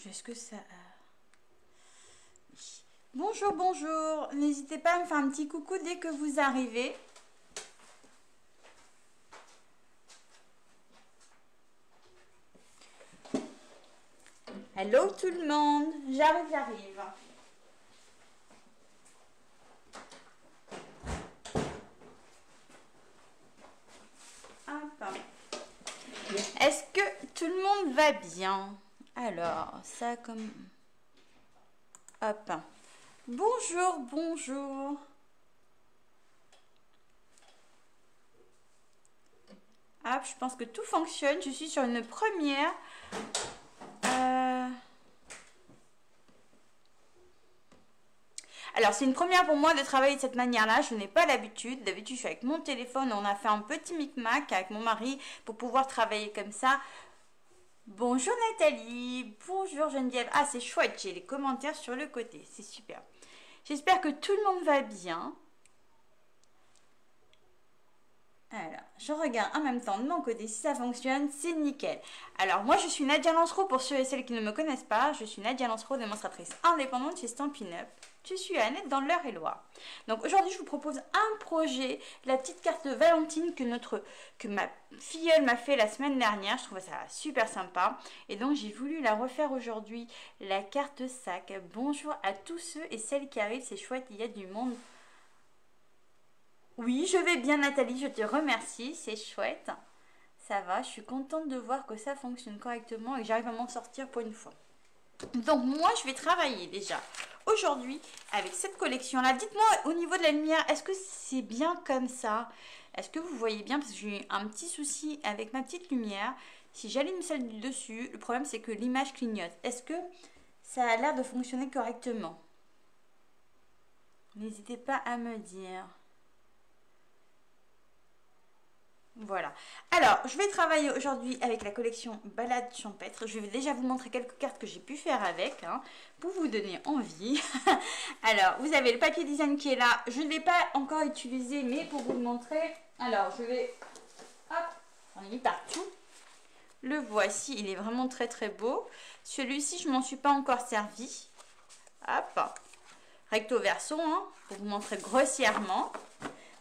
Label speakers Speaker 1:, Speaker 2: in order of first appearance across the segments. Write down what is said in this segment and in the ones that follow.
Speaker 1: Est-ce que ça... Bonjour, bonjour. N'hésitez pas à me faire un petit coucou dès que vous arrivez. Hello tout le monde. J'arrive. Hop. Est-ce que tout le monde va bien? Alors, ça comme... Hop. Bonjour, bonjour. Hop, je pense que tout fonctionne. Je suis sur une première. Alors, c'est une première pour moi de travailler de cette manière-là. Je n'ai pas l'habitude. D'habitude, je suis avec mon téléphone. On a fait un petit micmac avec mon mari pour pouvoir travailler comme ça. Bonjour Nathalie. Bonjour Geneviève. Ah, c'est chouette. J'ai les commentaires sur le côté. C'est super. J'espère que tout le monde va bien. Alors, je regarde en même temps de mon côté si ça fonctionne, c'est nickel. Alors, moi, je suis Nadia Lancereau, pour ceux et celles qui ne me connaissent pas. Je suis Nadia Lancereau, démonstratrice indépendante chez Stampin' Up. Je suis à Annette dans l'Eure-et-Loire. Donc, aujourd'hui, je vous propose un projet, la petite carte de Valentine que ma filleule m'a fait la semaine dernière. Je trouvais ça super sympa. Et donc, j'ai voulu la refaire aujourd'hui, la carte sac. Bonjour à tous ceux et celles qui arrivent, c'est chouette, il y a du monde. Oui, je vais bien Nathalie, je te remercie, c'est chouette. Ça va, je suis contente de voir que ça fonctionne correctement et que j'arrive à m'en sortir pour une fois. Donc moi, je vais travailler déjà aujourd'hui avec cette collection-là. Dites-moi au niveau de la lumière, est-ce que c'est bien comme ça? Est-ce que vous voyez bien? Parce que j'ai eu un petit souci avec ma petite lumière. Si j'allume celle du dessus, le problème c'est que l'image clignote. Est-ce que ça a l'air de fonctionner correctement? N'hésitez pas à me dire. Voilà. Alors, je vais travailler aujourd'hui avec la collection Balade champêtre. Je vais déjà vous montrer quelques cartes que j'ai pu faire avec, pour vous donner envie. Alors, vous avez le papier design qui est là. Je ne l'ai pas encore utilisé, mais pour vous le montrer. Alors, je vais... Hop, on est mis partout. Le voici, il est vraiment très très beau. Celui-ci, je ne m'en suis pas encore servi. Hop, recto verso, pour vous montrer grossièrement.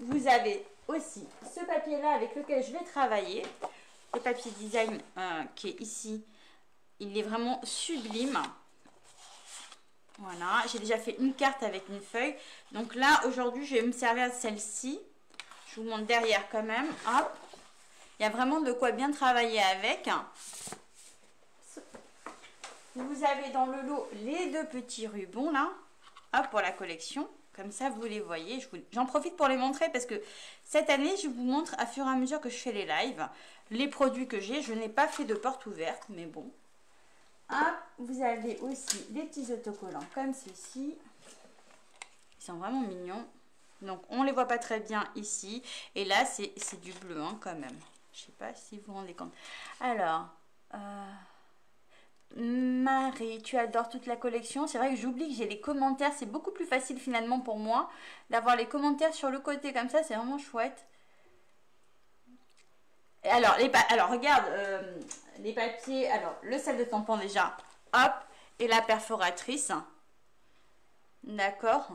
Speaker 1: Vous avez aussi ce papier là avec lequel je vais travailler, le papier design qui est ici, il est vraiment sublime. Voilà, j'ai déjà fait une carte avec une feuille, donc là aujourd'hui je vais me servir de celle-ci. Je vous montre derrière quand même. Hop, il y a vraiment de quoi bien travailler avec. Vous avez dans le lot les deux petits rubans là, hop, pour la collection. Comme ça, vous les voyez. J'en profite pour les montrer parce que cette année, je vous montre à fur et à mesure que je fais les lives, les produits que j'ai. Je n'ai pas fait de porte ouverte, mais bon. Hop, vous avez aussi des petits autocollants comme ceci. Ils sont vraiment mignons. Donc, on ne les voit pas très bien ici. Et là, c'est du bleu quand même. Je ne sais pas si vous vous rendez compte. Alors... Marie, tu adores toute la collection. C'est vrai que j'oublie que j'ai les commentaires. C'est beaucoup plus facile finalement pour moi d'avoir les commentaires sur le côté comme ça. C'est vraiment chouette. Alors, regarde, les papiers. Alors, le sel de tampon déjà. Hop. Et la perforatrice. D'accord.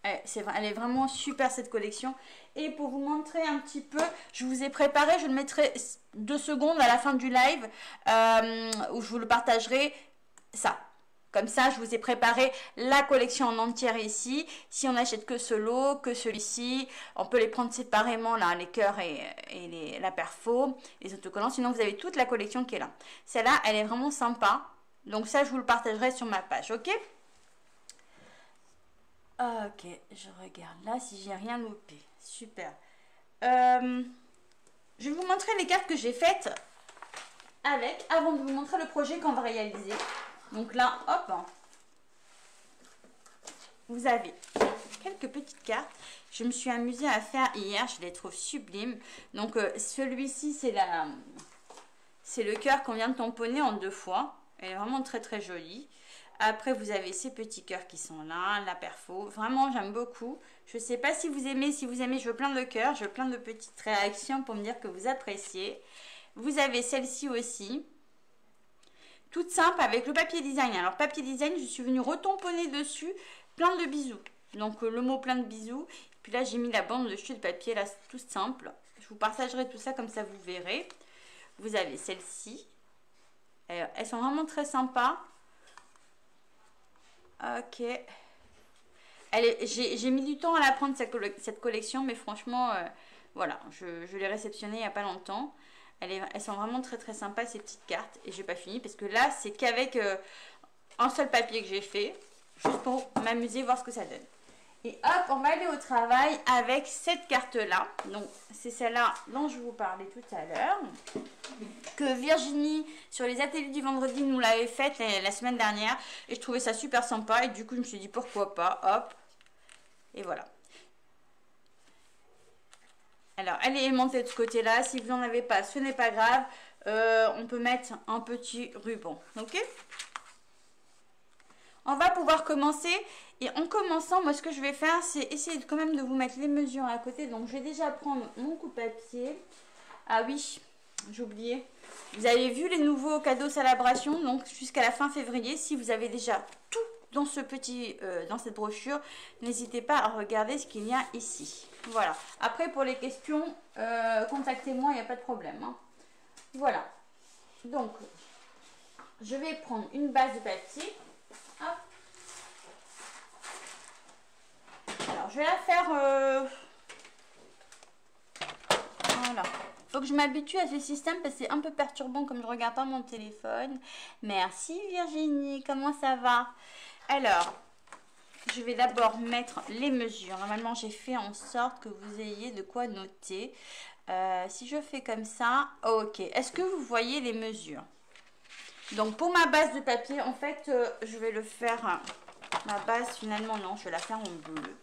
Speaker 1: Elle est vraiment super cette collection. Et pour vous montrer un petit peu, je vous ai préparé, je le mettrai 2 secondes à la fin du live où je vous le partagerai. Ça, comme ça, je vous ai préparé la collection en entière ici. Si on n'achète que ce lot, que celui-ci, on peut les prendre séparément là, les cœurs et la perfo, les autocollants. Sinon, vous avez toute la collection qui est là. Celle-là, elle est vraiment sympa. Donc ça, je vous le partagerai sur ma page, ok? Ok, je regarde là si j'ai rien loupé. Super. Je vais vous montrer les cartes que j'ai faites avec, avant de vous montrer le projet qu'on va réaliser. Donc là, hop, vous avez quelques petites cartes. Je me suis amusée à faire hier, je les trouve sublimes. Donc celui-ci, c'est le cœur qu'on vient de tamponner en 2 fois. Elle est vraiment très très jolie. Après, vous avez ces petits cœurs qui sont là, la perfo. Vraiment, j'aime beaucoup. Je ne sais pas si vous aimez. Si vous aimez, je veux plein de cœurs. Je veux plein de petites réactions pour me dire que vous appréciez. Vous avez celle-ci aussi. toute simple avec le papier design. Alors papier design, je suis venue retamponner dessus plein de bisous. Donc le mot plein de bisous. Puis là j'ai mis la bande de chute de papier, là c'est tout simple. Je vous partagerai tout ça comme ça vous verrez. Vous avez celle-ci. Elles sont vraiment très sympas. Ok. J'ai mis du temps à la prendre cette collection, mais franchement, voilà, je l'ai réceptionnée il n'y a pas longtemps. Elles sont vraiment très très sympas ces petites cartes. Et j'ai pas fini parce que là, c'est qu'avec un seul papier que j'ai fait, juste pour m'amuser, voir ce que ça donne. Et hop, on va aller au travail avec cette carte-là. Donc, c'est celle-là dont je vous parlais tout à l'heure. Que Virginie, sur les ateliers du vendredi, nous l'avait faite la semaine dernière. Et je trouvais ça super sympa. Et du coup, je me suis dit, pourquoi pas, hop. Et voilà. Alors, elle est aimantée de ce côté-là. Si vous n'en avez pas, ce n'est pas grave. On peut mettre un petit ruban. Ok ? On va pouvoir commencer. Et en commençant, moi, ce que je vais faire, c'est essayer quand même de vous mettre les mesures à côté. Donc, je vais déjà prendre mon coupe-papier. Ah oui, j'ai oublié. Vous avez vu les nouveaux cadeaux Salabration, donc jusqu'à la fin février. Si vous avez déjà tout dans dans cette brochure, n'hésitez pas à regarder ce qu'il y a ici. Voilà. Après, pour les questions, contactez-moi, il n'y a pas de problème. Hein. Voilà. Donc, je vais prendre une base de papier. Hop. Alors, je vais la faire... Voilà. Faut que je m'habitue à ce système parce que c'est un peu perturbant comme je regarde pas mon téléphone. Merci Virginie, comment ça va? Alors, je vais d'abord mettre les mesures. Normalement, j'ai fait en sorte que vous ayez de quoi noter. Si je fais comme ça, ok. Est-ce que vous voyez les mesures? Donc, pour ma base de papier, en fait, je vais le faire... ma base, finalement, non, je vais la faire en bleu.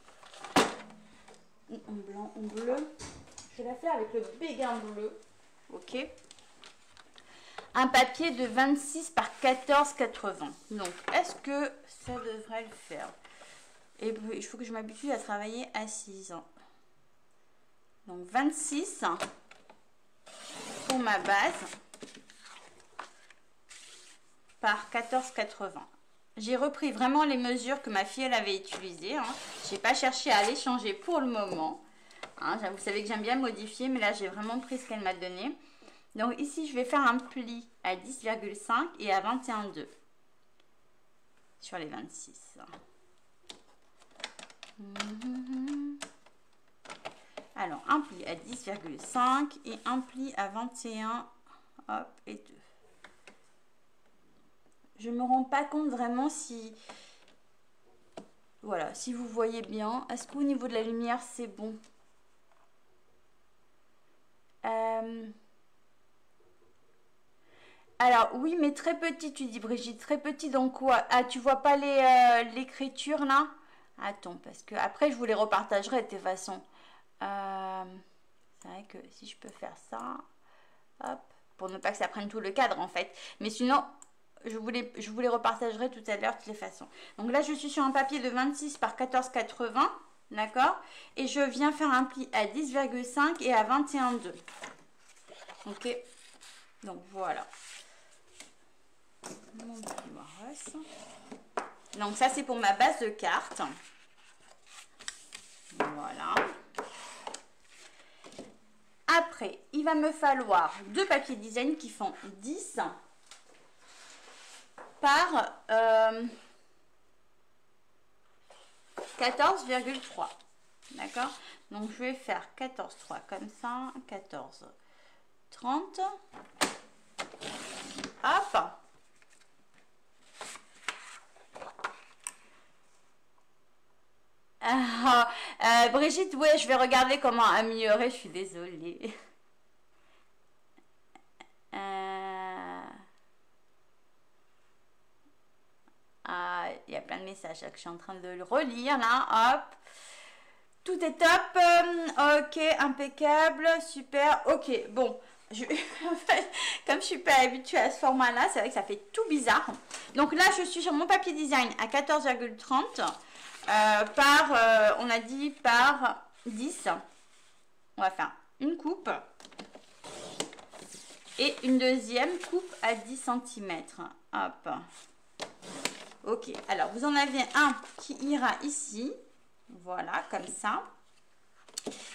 Speaker 1: Ou en blanc, en bleu. Je vais la faire avec le béguin bleu. Ok. Un papier de 26 par 14,80. Donc, est-ce que ça devrait le faire? Et il faut que je m'habitue à travailler assise. Donc, 26 pour ma base par 14,80. J'ai repris vraiment les mesures que ma fille elle avait utilisées. Hein. Je n'ai pas cherché à les changer pour le moment. Hein, vous savez que j'aime bien modifier, mais là j'ai vraiment pris ce qu'elle m'a donné. Donc ici je vais faire un pli à 10,5 et à 21,2 sur les 26. Alors un pli à 10,5 et un pli à 21, hop, et 2. Je me rends pas compte vraiment si... Voilà, si vous voyez bien. Est-ce qu'au niveau de la lumière c'est bon? Alors oui, mais très petit, tu dis Brigitte, très petit dans quoi? Ah, tu vois pas l'écriture là? Attends, parce que après je vous les repartagerai de toute façon. C'est vrai que si je peux faire ça, hop, pour ne pas que ça prenne tout le cadre en fait. Mais sinon, je vous les repartagerai tout à l'heure de toutes les façons. Donc là, je suis sur un papier de 26 par 14,80. D'accord? Et je viens faire un pli à 10,5 et à 21,2. Ok? Donc voilà. Mon petit Moros. Donc ça, c'est pour ma base de carte. Voilà. Après, il va me falloir deux papiers design qui font 10 par 14,3. D'accord? Donc je vais faire 14,3 comme ça, 14,30. Hop. Brigitte, ouais, je vais regarder comment améliorer, je suis désolée. Il y a plein de messages là, que je suis en train de le relire là, hop. Tout est top, ok, impeccable, super, ok, bon. Comme je suis pas habituée à ce format là, c'est vrai que ça fait tout bizarre. Donc là, je suis sur mon papier design à 14,30 on a dit par 10. On va faire une coupe. Et une deuxième coupe à 10 cm. Hop. Ok, alors vous en avez un qui ira ici. Voilà, comme ça.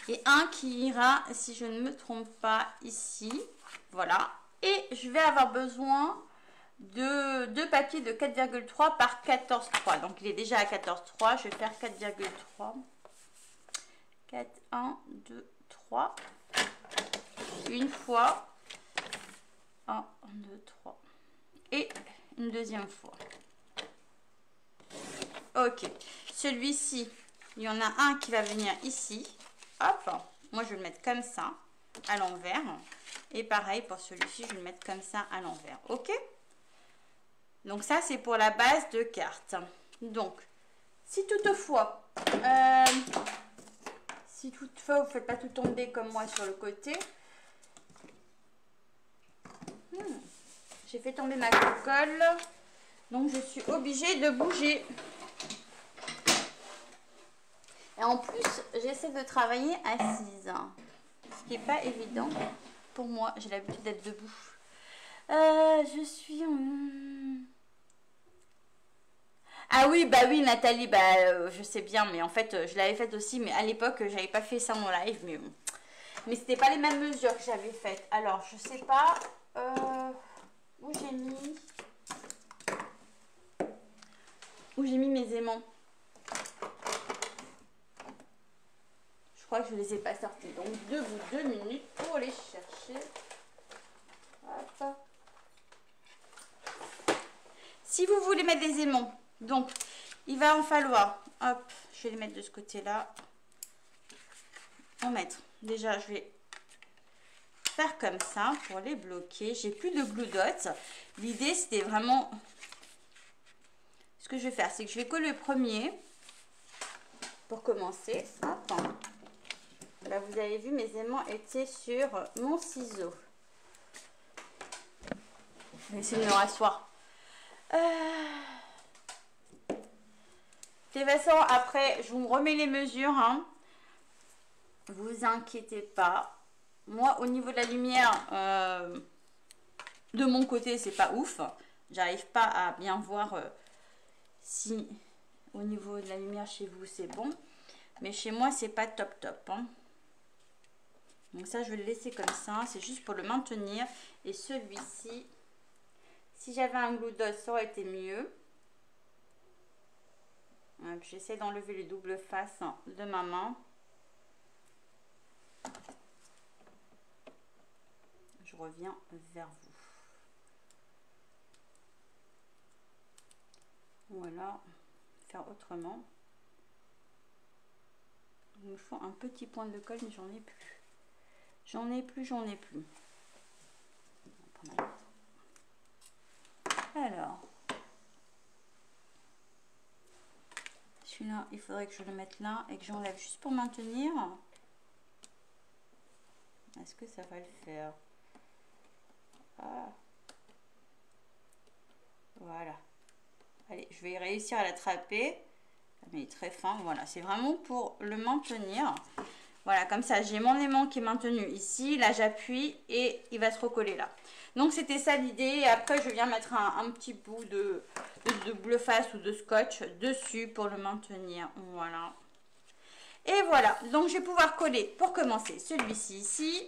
Speaker 1: Et un qui ira, si je ne me trompe pas, ici. Voilà. Et je vais avoir besoin de deux papiers de 4,3 par 14,3. Donc il est déjà à 14,3. Je vais faire 4,3. 4, 1, 2, 3. Une fois. 1, 2, 3. Et une deuxième fois. Ok. Celui-ci, il y en a un qui va venir ici. Hop. Moi, je vais le mettre comme ça, à l'envers. Et pareil, pour celui-ci, je vais le mettre comme ça, à l'envers. Ok? Donc ça, c'est pour la base de carte. Donc, si toutefois, vous ne faites pas tout tomber comme moi sur le côté. J'ai fait tomber ma colle. Donc, je suis obligée de bouger. Et en plus, j'essaie de travailler assise. Ce qui n'est pas évident pour moi. J'ai l'habitude d'être debout. Je suis en... Ah oui, bah oui, Nathalie, je sais bien, mais en fait, je l'avais faite aussi, mais à l'époque, j'avais pas fait ça en live, mais c'était pas les mêmes mesures que j'avais faites. Alors, je sais pas où j'ai mis mes aimants. Je crois que je les ai pas sortis. Donc, debout 2 minutes pour les chercher. Hop. Si vous voulez mettre des aimants, donc, il va en falloir, hop, je vais les mettre de ce côté-là, en mettre. Déjà, je vais faire comme ça pour les bloquer. J'ai plus de glue dots. L'idée, c'était vraiment... Ce que je vais faire, c'est que je vais coller le premier pour commencer. Hop. Là, vous avez vu, mes aimants étaient sur mon ciseau. Je vais essayer de me rasseoir. De toute façon, après, je vous remets les mesures. Hein. Vous inquiétez pas. Moi, au niveau de la lumière, de mon côté, c'est pas ouf. J'arrive pas à bien voir si au niveau de la lumière chez vous, c'est bon. Mais chez moi, c'est pas top top. Hein. Donc ça, je vais le laisser comme ça. C'est juste pour le maintenir. Et celui-ci, si j'avais un glue dot, ça aurait été mieux. J'essaie d'enlever les doubles faces de ma main. Je reviens vers vous. Voilà, faire autrement. Il me faut un petit point de colle, mais j'en ai plus. J'en ai plus. Alors, celui-là, il faudrait que je le mette là et que j'enlève juste pour maintenir. Est-ce que ça va le faire? Ah. Voilà. Allez, je vais réussir à l'attraper. Mais il est très fin. Voilà, c'est vraiment pour le maintenir. Voilà, comme ça, j'ai mon aimant qui est maintenu ici. Là, j'appuie et il va se recoller là. Donc, c'était ça l'idée. Et après, je viens mettre un petit bout de bleu face ou de scotch dessus pour le maintenir. Voilà. Et voilà. Donc, je vais pouvoir coller pour commencer celui-ci ici.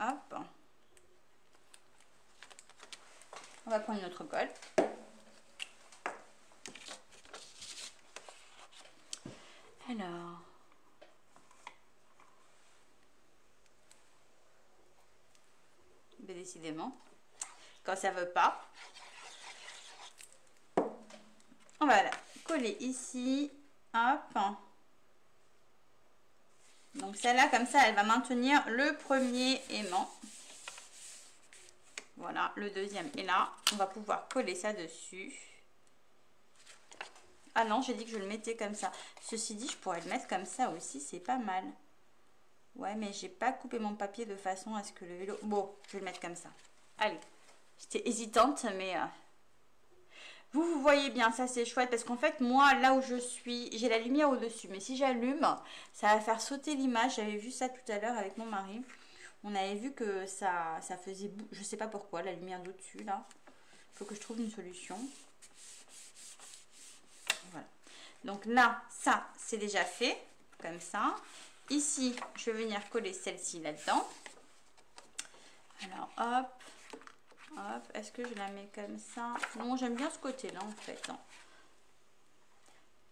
Speaker 1: Hop. On va prendre notre colle. Alors, décidément, quand ça veut pas, on va la coller ici, hop. Donc celle-là, comme ça, elle va maintenir le premier aimant. Voilà, le deuxième est là. On va pouvoir coller ça dessus. Ah non, j'ai dit que je le mettais comme ça. Ceci dit, je pourrais le mettre comme ça aussi, c'est pas mal. Ouais, mais j'ai pas coupé mon papier de façon à ce que le vélo... Bon, je vais le mettre comme ça. Allez, j'étais hésitante, mais... Vous voyez bien, ça c'est chouette parce qu'en fait, moi, là où je suis, j'ai la lumière au-dessus. Mais si j'allume, ça va faire sauter l'image. J'avais vu ça tout à l'heure avec mon mari. On avait vu que ça faisait... Je sais pas pourquoi, la lumière d'au-dessus, là. Il faut que je trouve une solution. Voilà. Donc là, ça, c'est déjà fait. Comme ça. Ici, je vais venir coller celle-ci là-dedans. Alors, hop. Hop. Est-ce que je la mets comme ça? Non, j'aime bien ce côté-là, en fait.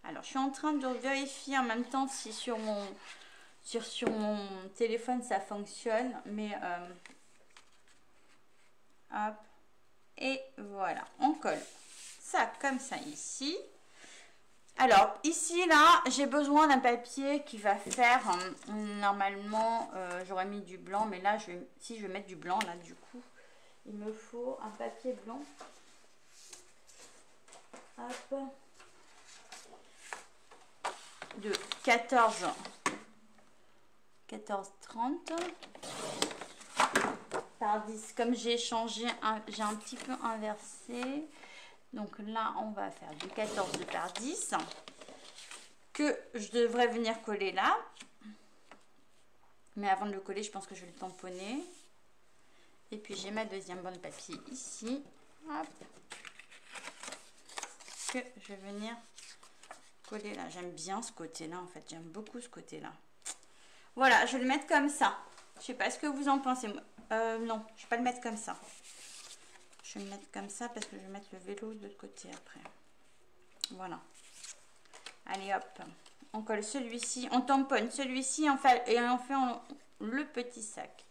Speaker 1: Alors, je suis en train de vérifier en même temps si sur mon téléphone ça fonctionne, mais hop, et voilà, on colle ça comme ça ici. Alors ici là j'ai besoin d'un papier qui va faire normalement j'aurais mis du blanc, mais là si je vais mettre du blanc là, du coup il me faut un papier blanc. Hop, de 14,30 par 10. Comme j'ai changé, j'ai un petit peu inversé. Donc là, on va faire du 14 par 10 que je devrais venir coller là. Mais avant de le coller, je pense que je vais le tamponner. Et puis j'ai ma deuxième bande papier ici. Hop. Que je vais venir coller là. J'aime bien ce côté-là en fait. J'aime beaucoup ce côté-là. Voilà, je vais le mettre comme ça. Je sais pas ce que vous en pensez. Non, je vais pas le mettre comme ça. Je vais le mettre comme ça parce que je vais mettre le vélo de l'autre côté après. Voilà. Allez hop. On colle celui-ci. On tamponne celui-ci et on fait le petit sac.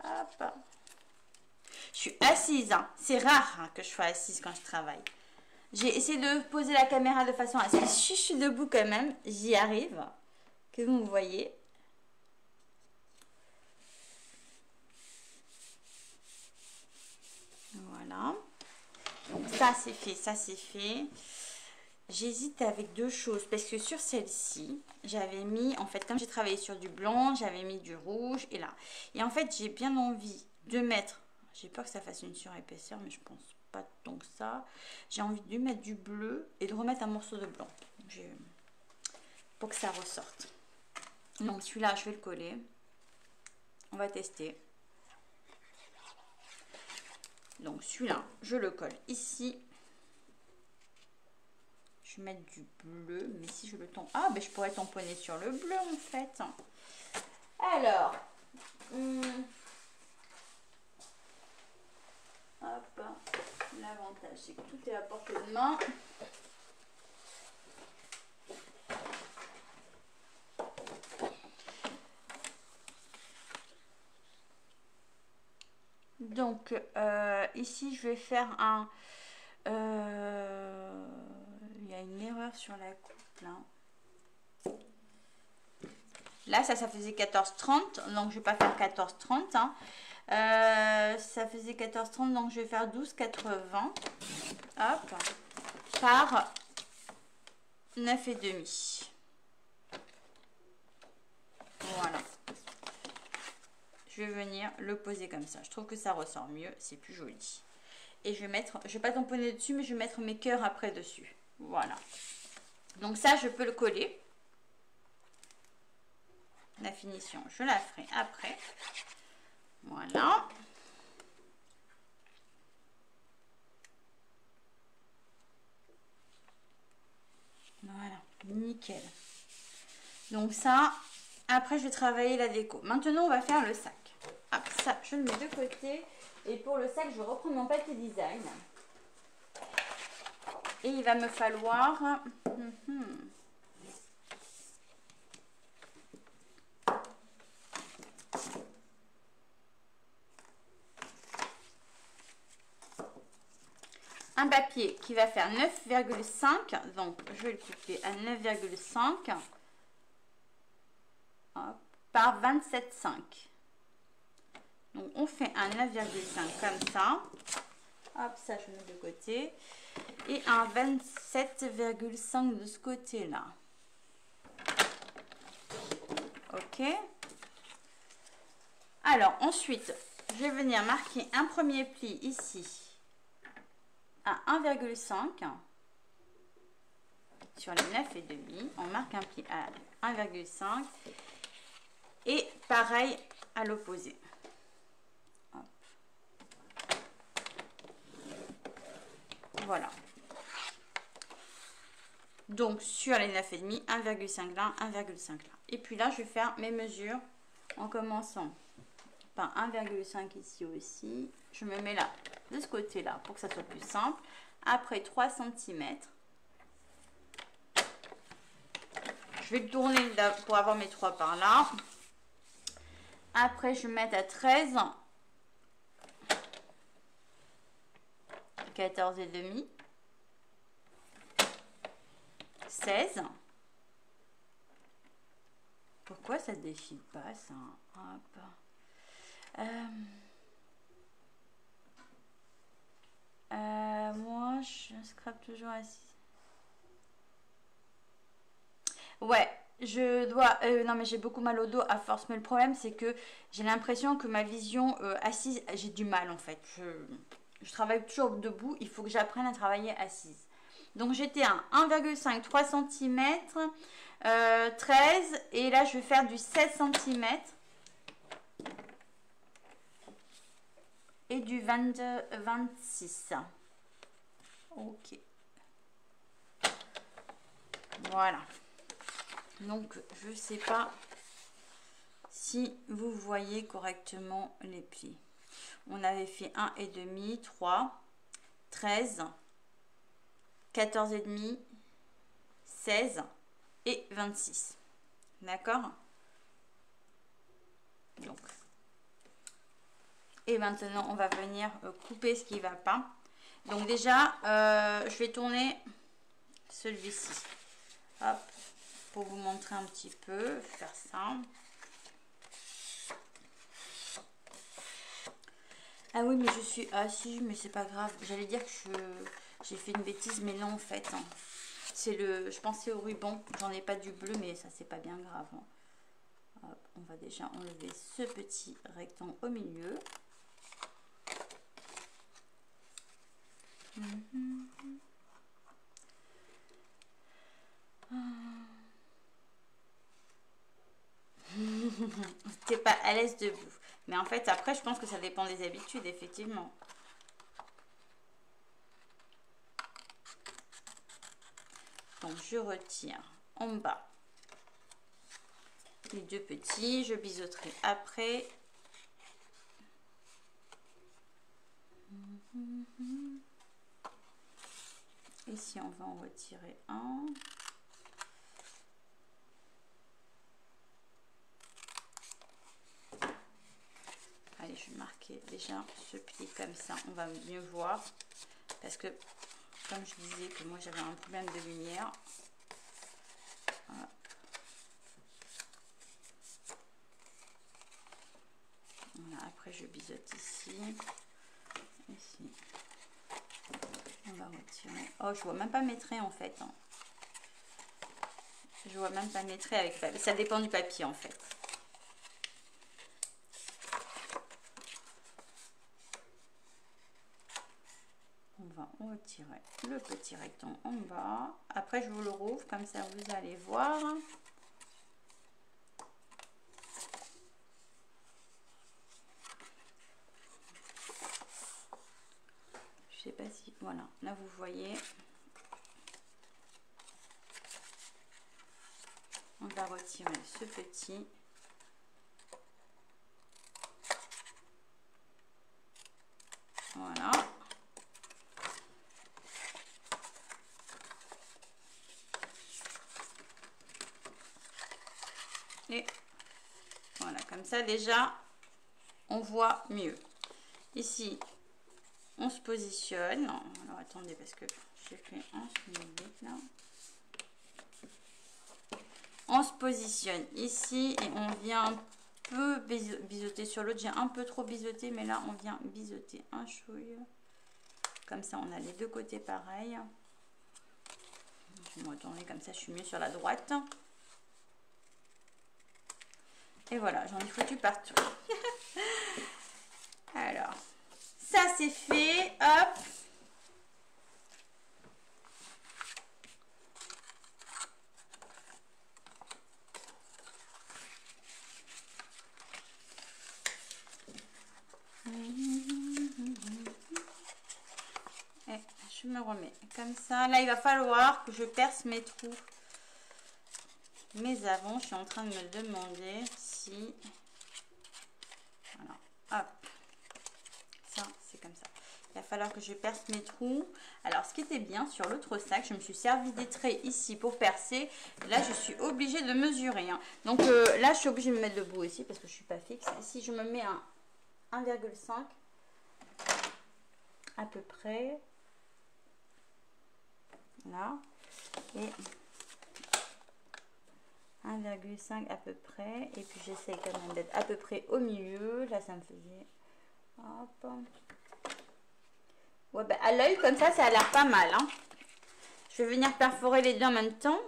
Speaker 1: Hop. Je suis assise. Hein. C'est rare hein, que je sois assise quand je travaille. J'ai essayé de poser la caméra de façon à ce que si je suis debout quand même, j'y arrive. Que vous me voyez. Voilà. Donc ça c'est fait, ça c'est fait. J'hésite avec deux choses parce que sur celle-ci, j'avais mis, en fait, comme j'ai travaillé sur du blanc, j'avais mis du rouge et là. Et en fait, j'ai bien envie de mettre, j'ai peur que ça fasse une surépaisseur, mais je pense pas tant que ça. J'ai envie de mettre du bleu et de remettre un morceau de blanc pour que ça ressorte. Donc celui-là, je vais le coller. On va tester. Donc celui-là, je le colle ici. Je vais mettre du bleu, mais si je le tamponne... Ah, ben je pourrais tamponner sur le bleu en fait. Alors, hop, l'avantage c'est que tout est à portée de main. Donc, ici je vais faire un... il y a une erreur sur la coupe là. Là, ça faisait 14,30. Donc, je vais pas faire 14,30. Hein. Ça faisait 14,30. Donc, je vais faire 12,80. Hop. Par 9,5. Voilà. Je vais venir le poser comme ça. Je trouve que ça ressort mieux. C'est plus joli. Et je vais mettre... Je vais pas tamponner dessus, mais je vais mettre mes cœurs après dessus. Voilà. Donc, ça, je peux le coller. La finition, je la ferai après. Voilà. Voilà, nickel. Donc ça, après je vais travailler la déco. Maintenant, on va faire le sac. Hop, ça, je le mets de côté. Et pour le sac, je reprends mon papier design. Et il va me falloir... un papier qui va faire 9,5, donc je vais le couper à 9,5 par 27,5. Donc on fait un 9,5 comme ça. Hop, ça je mets de côté. Et un 27,5 de ce côté-là. Ok. Alors ensuite, je vais venir marquer un premier pli ici. À 1,5 sur les 9,5, on marque un pli à 1,5 et pareil à l'opposé. Voilà. Donc sur les 9,5, 1,5 là, 1,5 là. Et puis là, je vais faire mes mesures en commençant par 1,5 ici aussi. Je me mets là, de ce côté-là, pour que ça soit plus simple. Après 3 cm. Je vais tourner là pour avoir mes 3 par là. Après, je vais mettre à 13. 14,5. 16. Pourquoi ça ne défile pas ça? Hop. Moi, je scrape toujours à 6. Ouais, je dois... non, mais j'ai beaucoup mal au dos à force. Mais le problème, c'est que j'ai l'impression que ma vision assise, j'ai du mal en fait. Je travaille toujours debout. Il faut que j'apprenne à travailler assise. Donc, j'étais à 1,5, 3 cm, 13. Et là, je vais faire du 16 cm. Et du 22, 26. Ok. Voilà. Donc, je ne sais pas si vous voyez correctement les plis. On avait fait 1,5, 3, 13, 14,5, 16 et 26. D'accord? Donc, et maintenant, on va venir couper ce qui ne va pas. Donc déjà, je vais tourner celui-ci. Hop, pour vous montrer un petit peu, faire ça. Ah oui, mais je suis... Ah si, mais c'est pas grave. J'allais dire que j'ai fait une bêtise, mais non en fait. Hein. C'est le... Je pensais au ruban. J'en ai pas du bleu, mais ça c'est pas bien grave. Hein. Hop, on va déjà enlever ce petit rectangle au milieu. T'es pas à l'aise debout. Mais en fait, après, je pense que ça dépend des habitudes, effectivement. Donc, je retire en bas les deux petits. Je biseauterai après. Ici, on va en retirer un. Allez, je vais marquer déjà ce pli comme ça. On va mieux voir. Parce que, comme je disais que moi, j'avais un problème de lumière. Voilà. Voilà, après, je biseaute ici. Ici. On va retirer. Oh, je vois même pas mes traits en fait. Hein. Je vois même pas mes traits avec... Ça dépend du papier en fait. On va retirer le petit rectangle en bas. Après, je vous le rouvre comme ça, vous allez voir. Je sais pas si... Voilà, là vous voyez. On va retirer ce petit. Voilà. Et voilà, comme ça déjà, on voit mieux. Ici, on se positionne. Alors attendez, parce que j'ai fait un vite là. On se positionne ici et on vient un peu biseauter sur l'autre. J'ai un peu trop biseauté, mais là on vient biseauter un chouille. Comme ça, on a les deux côtés pareils. Je vais me retourner comme ça, je suis mieux sur la droite. Et voilà, j'en ai foutu partout. Alors, ça c'est fait. Hop. Et je me remets comme ça. Là, il va falloir que je perce mes trous. Mes avants, je suis en train de me demander si... Voilà, hop. Ça, c'est comme ça. Il va falloir que je perce mes trous. Alors, ce qui était bien sur l'autre sac, je me suis servi des traits ici pour percer. Là, je suis obligée de mesurer. Hein. Donc là, je suis obligée de me mettre debout ici parce que je ne suis pas fixe. Ici, je me mets un 1,5 à peu près. Là. Et 1,5 à peu près. Et puis, j'essaye quand même d'être à peu près au milieu. Là, ça me faisait... Hop. Ouais, bah, à l'œil, comme ça a l'air pas mal. Hein. Je vais venir perforer les deux en même temps.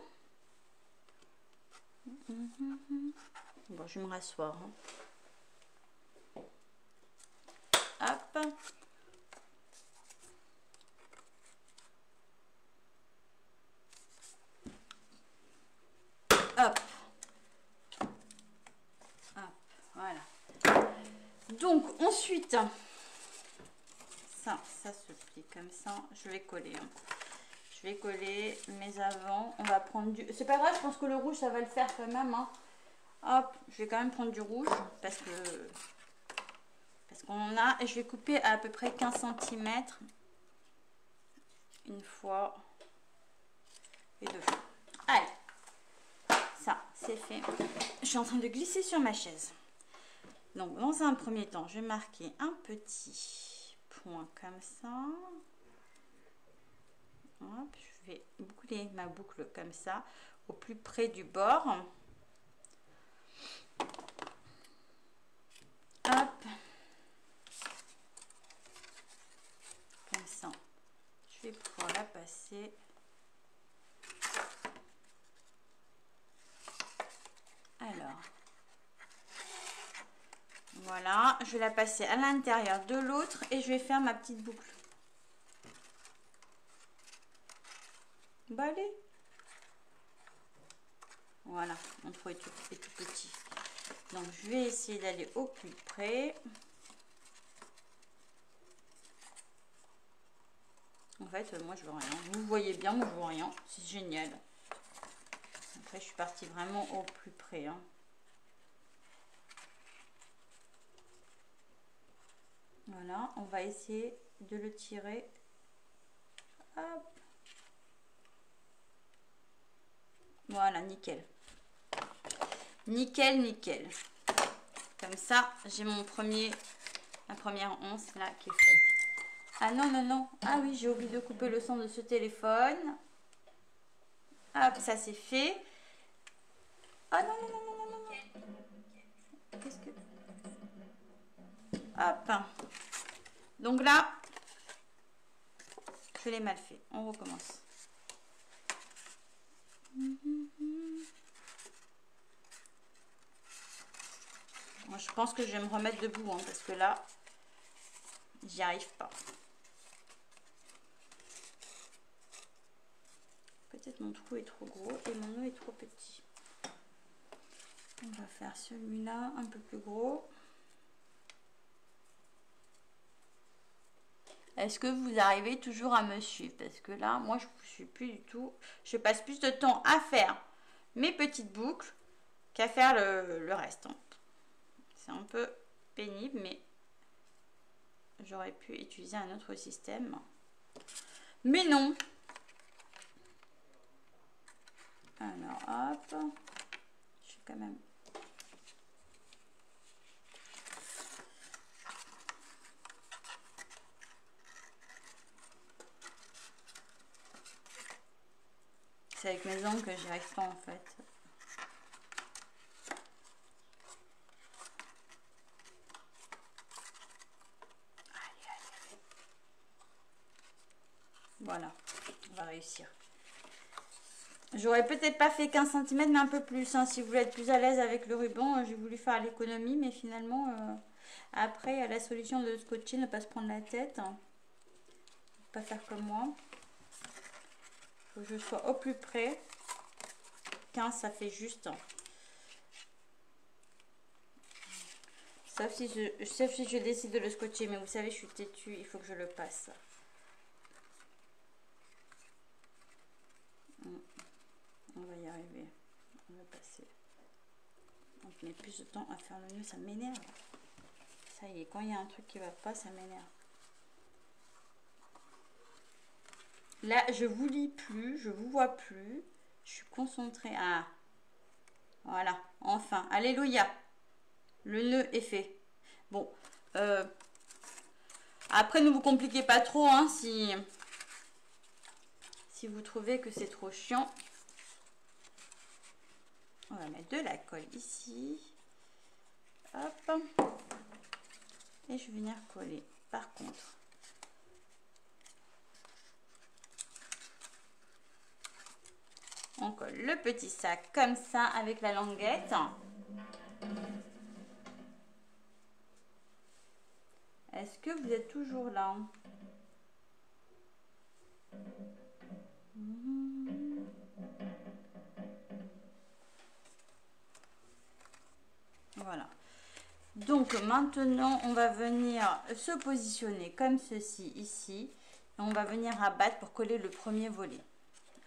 Speaker 1: Bon, je vais me rasseoir. Hein. Hop. Hop. Hop. Voilà. Donc, ensuite, ça se plie comme ça. Je vais coller. Hein. Je vais coller mes avants. On va prendre du... C'est pas grave, je pense que le rouge, ça va le faire quand même. Hein. Hop, je vais quand même prendre du rouge parce qu'on en a. Et je vais couper à peu près 15 cm. Une fois et deux fois. Allez, ça, c'est fait. Je suis en train de glisser sur ma chaise. Donc, dans un premier temps, je vais marquer un petit point comme ça. Hop, je vais boucler ma boucle comme ça, au plus près du bord. Hop. Comme ça. Je vais pouvoir la passer. Alors. Voilà, je vais la passer à l'intérieur de l'autre et je vais faire ma petite boucle. Bah allez. Voilà, mon trou est tout petit. Donc je vais essayer d'aller au plus près. En fait, moi je vois rien. Vous voyez bien, moi je vois rien. C'est génial. Après, je suis partie vraiment au plus près. Hein. Voilà, on va essayer de le tirer. Hop. Voilà, nickel. Nickel, nickel. Comme ça, j'ai ma première once là qui est faite. Ah non, non, non. Ah oui, j'ai oublié de couper le son de ce téléphone. Hop, ça c'est fait. Ah non, non, non, non, non, non. Qu'est-ce que... Hop. Donc là, je l'ai mal fait. On recommence. Moi, je pense que je vais me remettre debout hein, parce que là, j'y arrive pas. Peut-être mon trou est trop gros et mon nœud est trop petit. On va faire celui-là un peu plus gros. Est-ce que vous arrivez toujours à me suivre? Parce que là, moi, je ne suis plus du tout... Je passe plus de temps à faire mes petites boucles qu'à faire le reste. C'est un peu pénible, mais j'aurais pu utiliser un autre système. Mais non. Alors, hop. Je vais quand même... C'est avec mes ongles que j'y arrive pas en fait. Allez, allez. Voilà, on va réussir. J'aurais peut-être pas fait 15 cm mais un peu plus. Hein. Si vous voulez être plus à l'aise avec le ruban, j'ai voulu faire l'économie, mais finalement, après, la solution de scotcher, ne pas se prendre la tête. Hein. Pas faire comme moi. Il faut que je sois au plus près. 15, ça fait juste. Sauf si je décide de le scotcher. Mais vous savez, je suis têtue. Il faut que je le passe. passer. On met plus de temps à faire le nœud, ça m'énerve. Ça y est, quand il y a un truc qui va pas, ça m'énerve. Là, je vous lis plus, je vous vois plus. Je suis concentrée. Ah, voilà, enfin, alléluia. Le nœud est fait. Bon, après, ne vous compliquez pas trop, hein, si vous trouvez que c'est trop chiant. On va mettre de la colle ici. Hop. Et je vais venir coller. Par contre, on colle le petit sac comme ça avec la languette. Est-ce que vous êtes toujours là? Voilà. Donc maintenant, on va venir se positionner comme ceci ici. Et on va venir abattre pour coller le premier volet.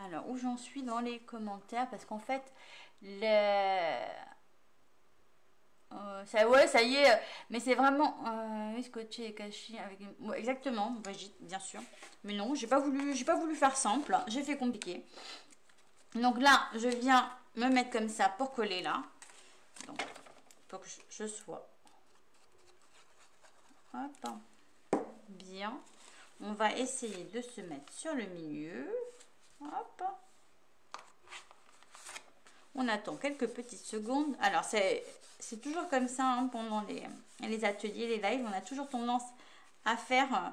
Speaker 1: Alors, où j'en suis dans les commentaires? Parce qu'en fait, ouais, ça y est, mais c'est vraiment scotché et caché avec une... ouais, exactement, Brigitte, bien sûr. Mais non, j'ai pas voulu faire simple, j'ai fait compliqué. Donc là, je viens me mettre comme ça pour coller là. Donc, pour que je sois... Hop, bien. On va essayer de se mettre sur le milieu. Hop. On attend quelques petites secondes. Alors, c'est toujours comme ça hein, pendant les ateliers, les lives. On a toujours tendance à faire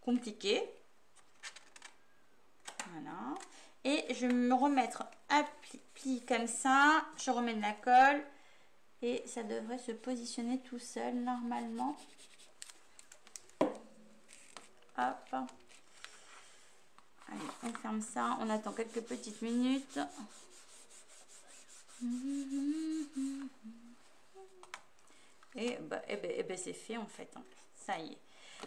Speaker 1: compliqué. Voilà. Et je vais me remettre à pli comme ça. Je remets de la colle. Et ça devrait se positionner tout seul normalement. Hop. Allez, on ferme ça. On attend quelques petites minutes. Et ben, c'est fait en fait. Ça y est.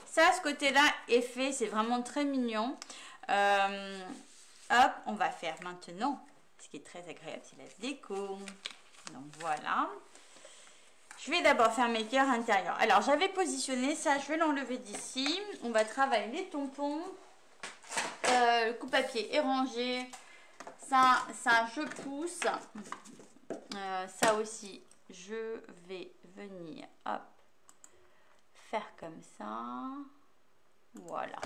Speaker 1: Ça, ce côté-là est fait. C'est vraiment très mignon. Hop, on va faire maintenant. Ce qui est très agréable, c'est la déco. Donc voilà. Je vais d'abord faire mes cœurs intérieurs. Alors, j'avais positionné ça. Je vais l'enlever d'ici. On va travailler les tampons. Le coupe-papier est rangé. Ça, je pousse. Ça aussi, je vais venir, hop, faire comme ça. Voilà.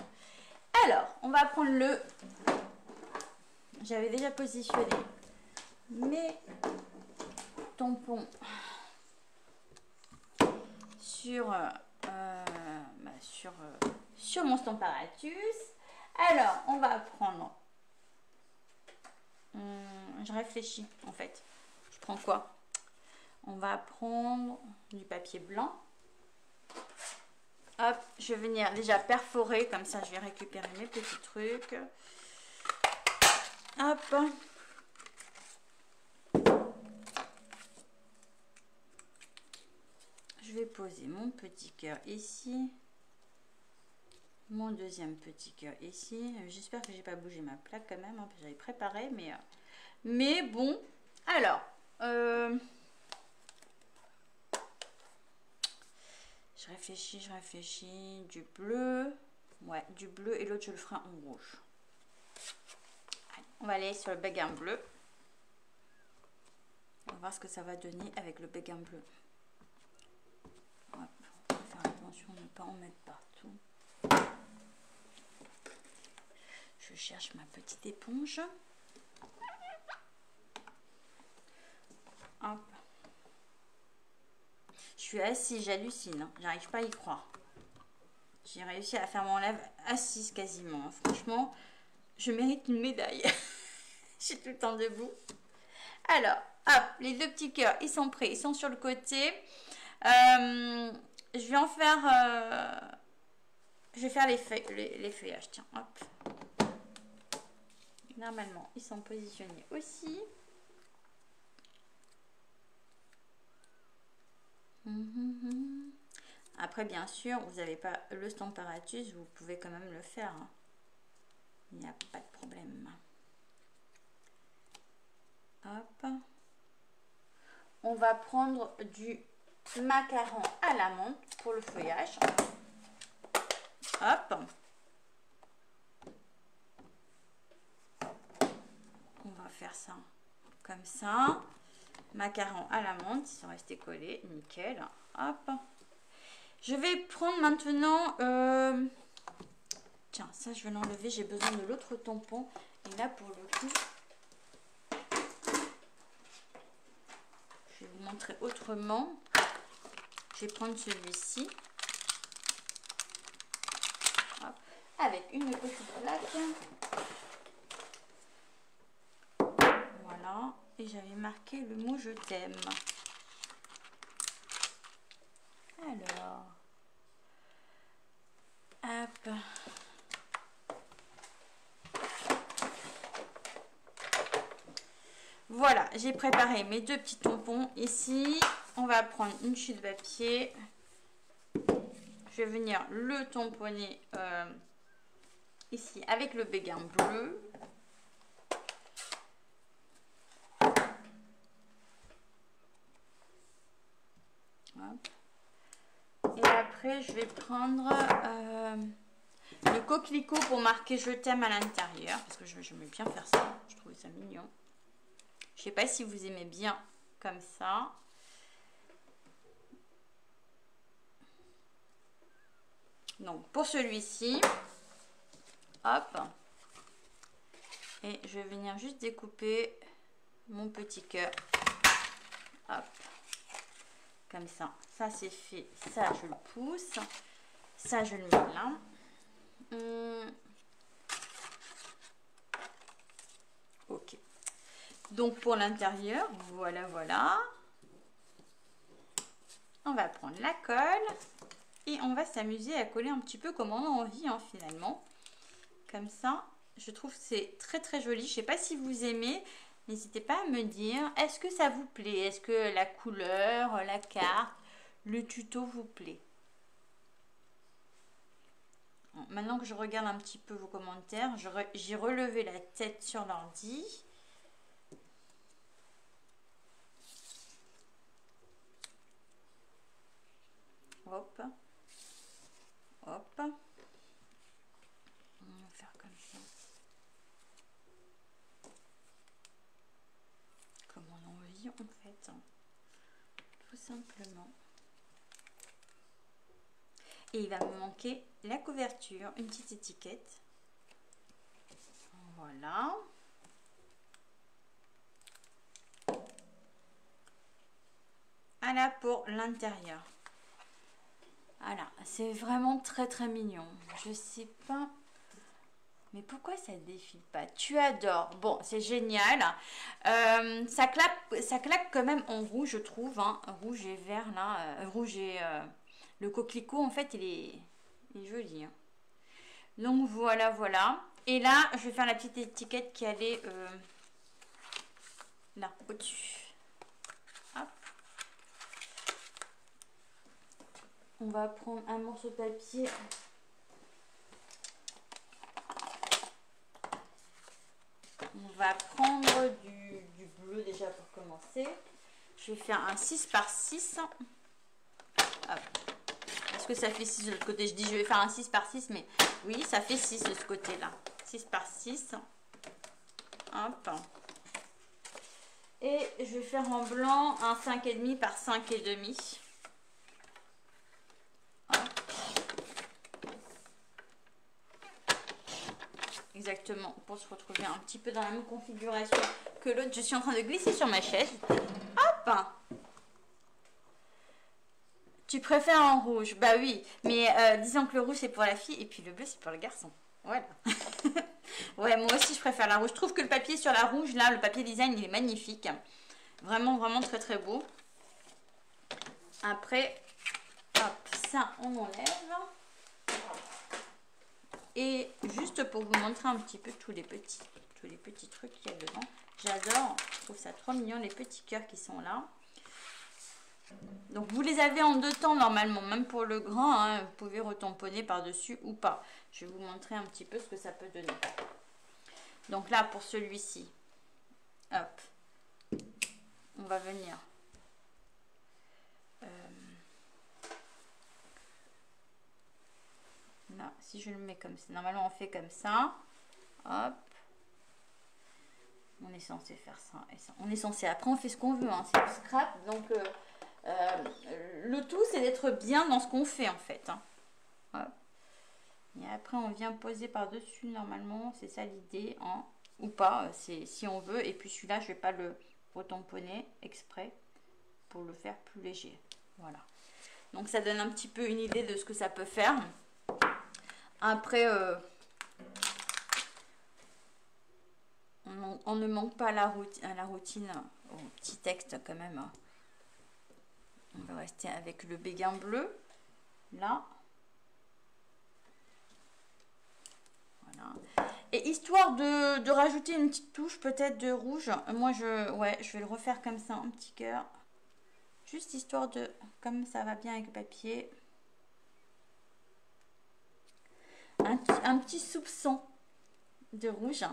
Speaker 1: Alors, on va prendre le... J'avais déjà positionné mes tampons sur mon Stamparatus. Alors, on va prendre... je réfléchis, en fait. Je prends quoi? On va prendre du papier blanc. Hop, je vais venir déjà perforer, comme ça je vais récupérer mes petits trucs. Hop. Je vais poser mon petit cœur ici. Mon deuxième petit cœur ici. J'espère que j'ai pas bougé ma plaque quand même, hein, j'avais préparé, mais bon. Alors, je réfléchis. Du bleu. Ouais, du bleu et l'autre je le ferai en rouge. Allez, on va aller sur le béguin bleu. On va voir ce que ça va donner avec le béguin bleu. Hop, on va faire attention de ne pas en mettre partout. Je cherche ma petite éponge. Hop. Je suis assise, j'hallucine. Hein. J'arrive pas à y croire. J'ai réussi à faire mon live assise quasiment. Hein. Franchement, je mérite une médaille. Je suis tout le temps debout. Alors, hop, les deux petits cœurs, ils sont prêts. Ils sont sur le côté. Je vais en faire... je vais faire les feuillages. Tiens, hop. Normalement, ils sont positionnés aussi. Après, bien sûr, vous n'avez pas le Stamparatus, vous pouvez quand même le faire. Hein. Il n'y a pas de problème. Hop. on va prendre du macaron à l'amande pour le feuillage. Hop. On va faire ça comme ça. Macaron à l'amande, ils sont restés collés, nickel. Hop. Je vais prendre maintenant... Tiens, ça je vais l'enlever, j'ai besoin de l'autre tampon. Et là pour le coup, je vais vous montrer autrement. Je vais prendre celui-ci. Avec une petite plaque. Voilà. Et j'avais marqué le mot je t'aime. Alors. Hop. Voilà, j'ai préparé mes deux petits tampons ici. On va prendre une chute de papier. Je vais venir le tamponner ici avec le béguin bleu. Hop. Et après, je vais prendre le coquelicot pour marquer je t'aime à l'intérieur. Parce que j'aimais bien faire ça. Je trouvais ça mignon. Je sais pas si vous aimez bien comme ça. Donc pour celui-ci, hop. Et je vais venir juste découper mon petit cœur. Hop. Comme ça. Ça c'est fait. Ça je le pousse. Ça je le mets là. Ok. Donc pour l'intérieur, voilà, voilà. On va prendre la colle et on va s'amuser à coller un petit peu comme on a envie hein, finalement. Comme ça, je trouve que c'est très très joli. Je sais pas si vous aimez, n'hésitez pas à me dire, est-ce que ça vous plaît? Est-ce que la couleur, la carte, le tuto vous plaît? Bon, maintenant que je regarde un petit peu vos commentaires, j'ai relevé la tête sur l'ordi. Hop, hop, on va faire comme ça, comme on a envie en fait, tout simplement. Et il va me manquer la couverture, une petite étiquette, voilà. Voilà pour l'intérieur. Voilà, c'est vraiment très très mignon. Je sais pas, mais pourquoi ça défile pas? Tu adores. Bon, c'est génial. Ça claque quand même en rouge, je trouve. Hein. Rouge et vert là. Rouge et le coquelicot, en fait, il est joli. Hein. Donc voilà, voilà. Et là, je vais faire la petite étiquette qui allait là, au-dessus. On va prendre un morceau de papier. On va prendre du bleu déjà pour commencer. Je vais faire un 6 par 6. Hop. Est-ce que ça fait 6 de l'autre côté? Je dis je vais faire un 6 par 6, mais oui, ça fait 6 de ce côté-là. 6 par 6. Hop. Et je vais faire en blanc un 5,5 par 5,5. Exactement, pour se retrouver un petit peu dans la même configuration que l'autre. Je suis en train de glisser sur ma chaise. Hop! Tu préfères en rouge? Bah oui, mais disons que le rouge c'est pour la fille et puis le bleu c'est pour le garçon. Voilà. Ouais, moi aussi je préfère la rouge. Je trouve que le papier sur la rouge, là, le papier design, il est magnifique. Vraiment, vraiment très très beau. Après, hop, ça on enlève. Et juste pour vous montrer un petit peu tous les petits trucs qu'il y a dedans. J'adore, je trouve ça trop mignon, les petits cœurs qui sont là. Donc vous les avez en deux temps normalement, même pour le grand, hein, vous pouvez retamponner par-dessus ou pas. Je vais vous montrer un petit peu ce que ça peut donner. Donc là pour celui-ci, hop, on va venir Là, si je le mets comme ça, normalement on fait comme ça. Hop. On est censé faire ça et ça. On est censé, après on fait ce qu'on veut, hein, c'est du scrap. Donc le tout c'est d'être bien dans ce qu'on fait en fait. Hein. Hop. Et après on vient poser par dessus normalement, c'est ça l'idée, hein, ou pas, c'est si on veut. Et puis celui-là je vais pas le retamponner exprès pour le faire plus léger. Voilà. Donc ça donne un petit peu une idée de ce que ça peut faire. Après on ne manque pas à la routine, au petit texte quand même. On va rester avec le béguin bleu là. Voilà. Et histoire de rajouter une petite touche peut-être de rouge, moi je vais le refaire comme ça, un petit cœur. Juste histoire de, comme ça va bien avec le papier, un petit soupçon de rouge.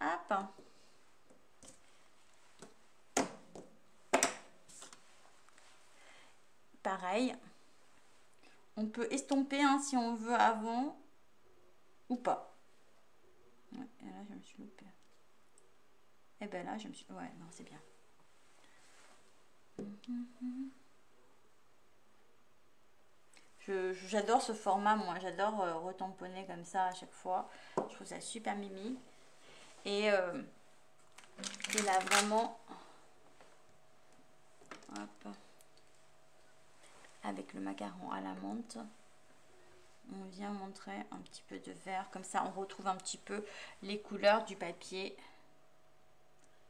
Speaker 1: Hop. Pareil. On peut estomper hein, si on veut avant ou pas. Ouais, et là je me suis loupée. Et ben là je me suis... Ouais, non, c'est bien. J'adore ce format, moi. J'adore retamponner comme ça à chaque fois. Je trouve ça super mimi. Et là, vraiment... Hop. Avec le macaron à la menthe, on vient montrer un petit peu de vert. Comme ça, on retrouve un petit peu les couleurs du papier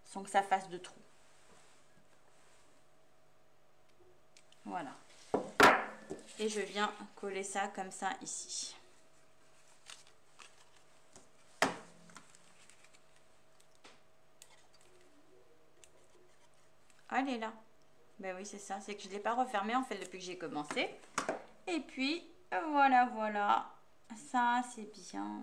Speaker 1: sans que ça fasse de trous. Voilà. Et je viens coller ça comme ça ici. Elle est là. Ben oui, c'est ça. C'est que je ne l'ai pas refermé en fait depuis que j'ai commencé. Et puis, voilà, voilà. Ça, c'est bien.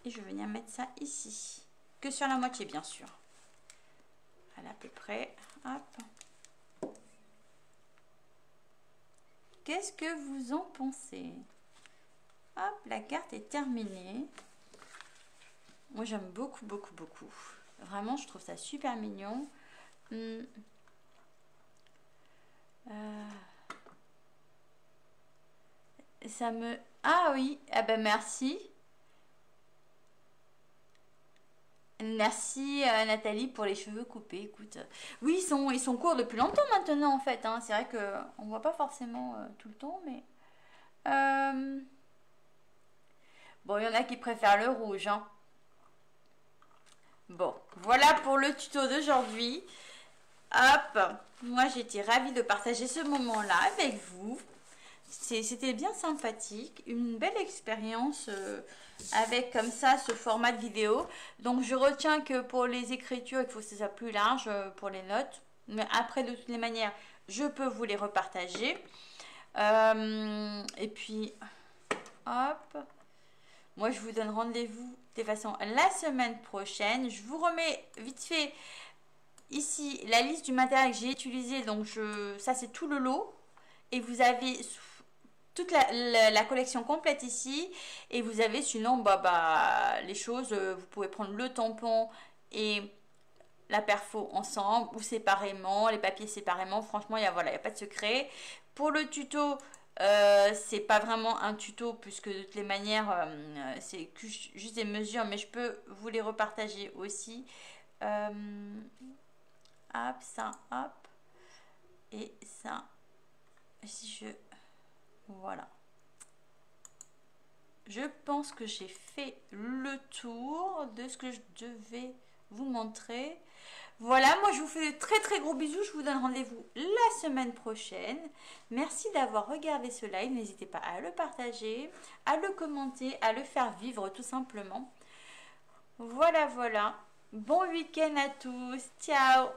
Speaker 1: Et je vais venir mettre ça ici. Que sur la moitié, bien sûr. Voilà, à peu près. Hop. Qu'est-ce que vous en pensez? Hop, la carte est terminée. Moi, j'aime beaucoup, beaucoup, beaucoup. Vraiment, je trouve ça super mignon. Ça me... Ah oui, ah ben merci. Merci Nathalie pour les cheveux coupés. Écoute, oui, ils sont courts depuis longtemps maintenant en fait. Hein. C'est vrai que on voit pas forcément tout le temps, mais bon, il y en a qui préfèrent le rouge. Hein. Bon, voilà pour le tuto d'aujourd'hui. Hop, moi j'étais ravie de partager ce moment-là avec vous. C'était bien sympathique, une belle expérience avec comme ça ce format de vidéo. Donc je retiens que pour les écritures, il faut que ce soit plus large pour les notes. Mais après, de toutes les manières, je peux vous les repartager. Et puis, hop. Moi, je vous donne rendez-vous de toute façon la semaine prochaine. Je vous remets vite fait ici la liste du matériel que j'ai utilisé. Donc, ça, c'est tout le lot. Et vous avez toute la collection complète ici. Et vous avez sinon les choses. Vous pouvez prendre le tampon et la perfo ensemble ou séparément. Les papiers séparément. Franchement, il n'y a pas de secret. Pour le tuto... c'est pas vraiment un tuto puisque de toutes les manières c'est juste des mesures, mais je peux vous les repartager aussi. Hop, ça, hop, et ça. Si voilà, je pense que j'ai fait le tour de ce que je devais vous montrer. Voilà, moi je vous fais de très très gros bisous. Je vous donne rendez-vous la semaine prochaine. Merci d'avoir regardé ce live. N'hésitez pas à le partager, à le commenter, à le faire vivre tout simplement. Voilà, voilà. Bon week-end à tous. Ciao.